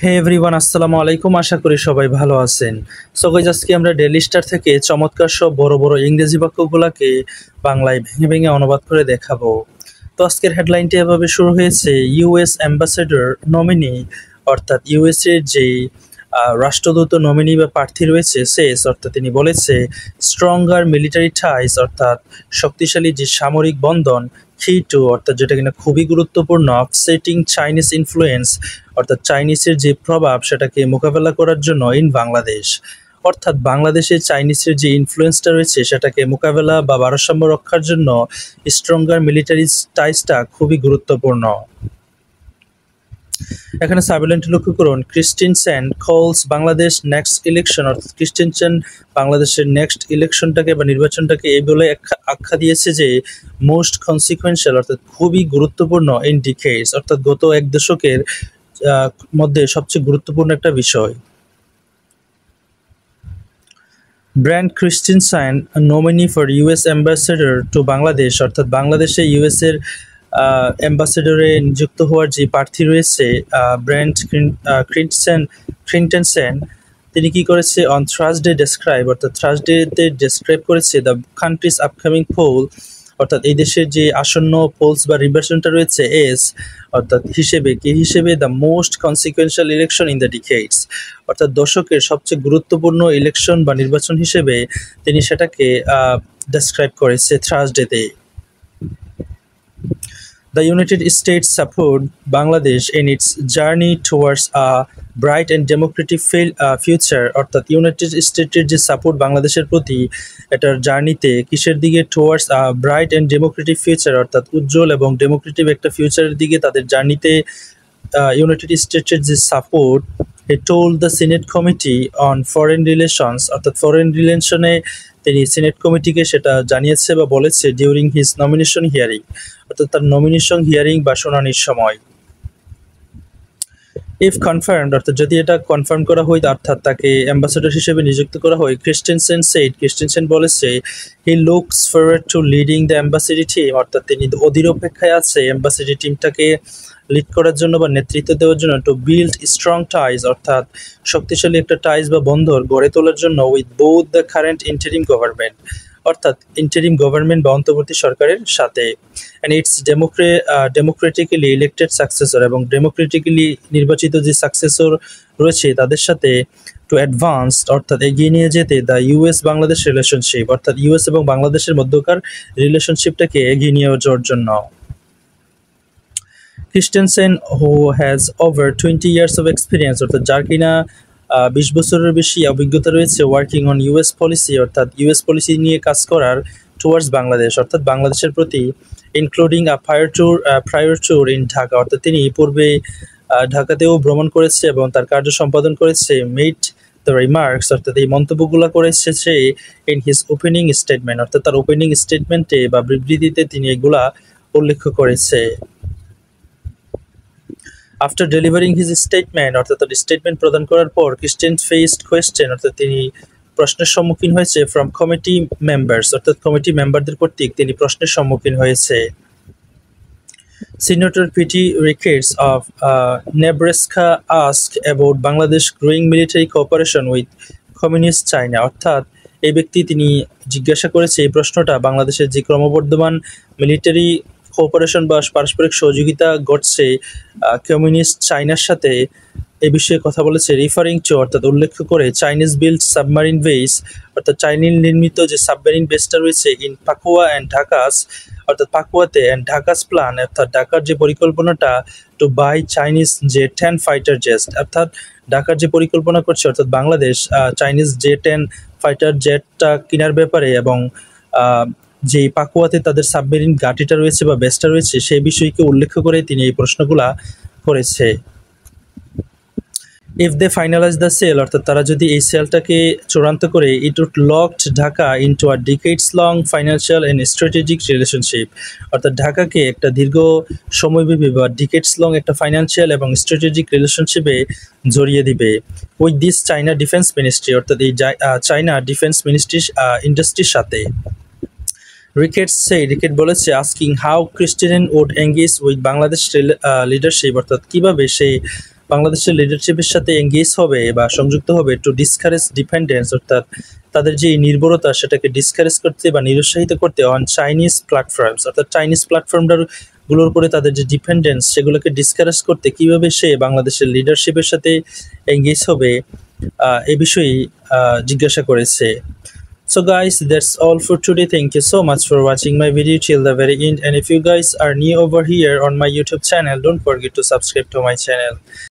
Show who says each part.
Speaker 1: হে everyone, আসসালামু আলাইকুম। আশা করি সবাই ভালো আছেন। সো গাইস, আজকে আমরা ডেইলি স্টার থেকে চমৎকার সব বড় বড় ইংরেজি বাক্যগুলোকে বাংলায় ভেঙে ভেঙে অনুবাদ করে দেখাবো। তো আজকের হেডলাইনটি এভাবে শুরু হয়েছে, ইউএস অ্যাম্বাসেডর নমিনি, অর্থাৎ ইউএসএর যে রাষ্ট্রদূত নমিনি বা প্রার্থী রয়েছে সেস, অর্থাৎ তিনি বলেছে স্ট্রঙ্গার মিলিটারি টাইজ, অর্থাৎ শক্তিশালী যে সামরিক বন্ধন, কি টু, অর্থাৎ যেটা কিনা খুবই গুরুত্বপূর্ণ, অফসেটিং চাইনিজ ইনফ্লুয়েন্স, অর্থাৎ চাইনিজের যে প্রভাব সেটাকে মোকাবেলা করার জন্য ইন বাংলাদেশ, অর্থাৎ বাংলাদেশে চাইনিজের যে ইনফ্লুয়েন্সটা রয়েছে সেটাকে মোকাবেলা বা ভারসাম্য রক্ষার জন্য স্ট্রঙ্গার মিলিটারি টাইজটা খুবই গুরুত্বপূর্ণ। এখানে সাবলাইনটি লক্ষ্য করুন, ক্রিস্টেনসেন কলস বাংলাদেশ নেক্সট ইলেকশন, অর্থাৎ ক্রিস্টেনসেন বাংলাদেশের নেক্সট ইলেকশনটাকে বা নির্বাচনটাকে এই বলে আখ্যা দিয়েছে যে মোস্ট কনসিকুয়েন্সিয়াল, অর্থাৎ খুবই গুরুত্বপূর্ণ ইন ডিকেডস, অর্থাৎ গত এক দশকের মধ্যে সবচেয়ে গুরুত্বপূর্ণ একটা বিষয়। Brent Christensen nominee for US ambassador to Bangladesh, অর্থাৎ বাংলাদেশে ইউএস এর অ্যাম্বাসেডরে নিযুক্ত হওয়ার যে প্রার্থী রয়েছে ব্র্যান্ড ক্রিস্টেনসেন, তিনি কি করেছে অন থার্সডে ডেসক্রাইব, অর্থাৎ থার্সডেতে ডেসক্রাইব করেছে দ্য কান্ট্রিজ আপকামিং পোল, অর্থাৎ এই দেশের যে আসন্ন পোলস বা নির্বাচনটা রয়েছে এস, অর্থাৎ হিসেবে the most consequential election in the ডিকেডস, অর্থাৎ দশকের সবচেয়ে গুরুত্বপূর্ণ ইলেকশন বা নির্বাচন হিসেবে তিনি সেটাকে ডেসক্রাইব করেছে থার্সডেতে। The United States support Bangladesh in its journey towards a bright and democratic future, অর্থাৎ ইউনাইটেড স্টেটের যে সাপোর্ট বাংলাদেশের প্রতি এটার জার্নিতে কিসের দিকে, towards a bright and Democratic future, অর্থাৎ উজ্জ্বল এবং ডেমোক্রেটিক একটা ফিউচারের দিকে তাদের জার্নিতে ইউনাইটেড স্টেটের যে support, he told the Senate Committee on Foreign Relations, অর্থাৎ ফরেন রিলেশনে তিনি সিনেট কমিটিকে সেটা জানিয়েছে বা বলেছে ডিউরিং হিজ নমিনেশন হিয়ারিং, অর্থাৎ তার নমিনেশন হিয়ারিং বা শুনানির সময়। ইফ কনফার্মড, অর্থাৎ যদি এটা কনফার্ম করা হয়, অর্থাৎ তাকে অ্যাম্বাসেডর হিসেবে নিযুক্ত করা হয়, ক্রিস্টেনসেন বলেছে he looks forward to leading the ambassador team, অর্থাৎ তিনি অধীর অপেক্ষায় আছে অ্যাম্বাসেডি টিমটাকে লিড করার জন্য বা নেতৃত্ব দেওয়ার জন্য, টু বিল্ড স্ট্রং টাইজ, অর্থাৎ শক্তিশালী একটা টাইজ বা বন্ধন গড়ে তোলার জন্য with both the current interim government, অর্থাৎ ইন্টারিম গভর্নমেন্ট বা অন্তর্বর্তী সরকারের সাথে, and it's democratically elected successor, এবং ডেমোক্রেটিক্যালি নির্বাচিত যে সাকসেসর রয়েছে তাদের সাথে টু অ্যাডভান্স, অর্থাৎ এগিয়ে নিয়ে যেতে দ্য ইউএস বাংলাদেশ রিলেশনশিপ, অর্থাৎ ইউএস এবং বাংলাদেশের মধ্যকার রিলেশনশিপটাকে এগিয়ে নিয়ে যাওয়ার জন্য। Christensen who has over 20 years of experience, অর্থাৎ যার কিনা 20 বছরের বেশি অভিজ্ঞতা রয়েছে ওয়ার্কিং অন ইউএস পলিসি, অর্থাৎ ইউএস পলিসি নিয়ে কাজ করার, টুয়ার্ডস বাংলাদেশ, অর্থাৎ বাংলাদেশের প্রতি, including a prior tour in Dhaka, অর্থাৎ তিনি পূর্বে ঢাকাতেও ভ্রমণ করেছে এবং তার কার্য সম্পাদন করেছে, মেড দ্য রিমার্কস, অর্থাৎ এই মন্তব্যগুলো করেছে say in his opening statement, অর্থাৎ তার ওপেনিং স্টেটমেন্টে বা বিবৃতিতে তিনি এগুলা উল্লেখ করেছে। আফটার ডেলিভারিং হিজ স্টেটমেন্ট, অর্থাৎ তার স্টেটমেন্ট প্রদান করার পর ক্রিস্টেন ফেসড কোয়েশ্চেন, অর্থাৎ তিনি প্রশ্নের সম্মুখীন হয়েছে ফ্রম কমিটি মেম্বার্স, অর্থাৎ কমিটি মেম্বারদের কর্তৃক তিনি প্রশ্নের সম্মুখীন হয়েছে। Senator Pete Ricketts of Nebraska asked about Bangladesh growing military cooperation with communist China, অর্থাৎ এই ব্যক্তি তিনি জিজ্ঞাসা করেছে এই প্রশ্নটা বাংলাদেশের যে ক্রমবর্ধমান মিলিটারি কোঅপারেশন বা পারস্পরিক সহযোগিতা ঘটছে কমিউনিস্ট চায়নার সাথে, এই বিষয়ে কথা বলেছে, রিফারিং টু, অর্থাৎ উল্লেখ করে চাইনিজ বিল্ড সাবমারিন বেস, অর্থাৎ চাইনিজ নির্মিত যে সাবমেরিন বেসটা রয়েছে ইন পাকুয়া অ্যান্ড ঢাকাস, অর্থাৎ পাকুয়াতে, অ্যান্ড ঢাকাস প্ল্যান, অর্থাৎ ঢাকার যে পরিকল্পনাটা to buy Chinese J-10 fighter jet, অর্থাৎ ঢাকার যে পরিকল্পনা করছে অর্থাৎ বাংলাদেশ চাইনিজ J-10 ফাইটার জেটটা কেনার ব্যাপারে, এবং যে পাকুয়াতে তাদের সাবমেরিন ঘাঁটিটা রয়েছে বা বেসটা রয়েছে সেই বিষয়কে উল্লেখ করে তিনি এই প্রশ্নগুলা করেছে। If they finalise the sale, অর্থাৎ তারা যদি এই সেলটাকে চূড়ান্ত করে, it would locked Dhaka into a decades long financial and strategic relationship, অর্থাৎ ঢাকাকে একটা দীর্ঘ সময়ব্যাপী বা ডিকেডস লং একটা ফাইন্যান্সিয়াল এবং স্ট্র্যাটেজিক রিলেশনশিপে জড়িয়ে দিবে with this China defence ministry, অর্থাৎ এই চায়না ডিফেন্স মিনিস্ট্রি ইন্ডাস্ট্রির সাথে। রিকেট বলেছে asking how Christensen would engage with Bangladesh leadership, অর্থাৎ কীভাবে সে বাংলাদেশের লিডারশিপের সাথে এঙ্গেজ হবে বা সংযুক্ত হবে টু ডিসকারেজ ডিপেন্ডেন্স, অর্থাৎ তাদের যে নির্ভরতা সেটাকে ডিসকারেজ করতে বা নিরুৎসাহিত করতে অন চাইনিজ প্ল্যাটফর্মস, অর্থাৎ চাইনিজ প্ল্যাটফর্মগুলোর উপরে তাদের যে ডিপেন্ডেন্স সেগুলোকে ডিসকারেজ করতে কিভাবে সে বাংলাদেশের লিডারশিপের সাথে এঙ্গেজ হবে এ বিষয়েই জিজ্ঞাসা করেছে। So guys, that's all for today. Thank you so much for watching my video till the very end, and if you guys are new over here on my YouTube channel, don't forget to subscribe to my channel.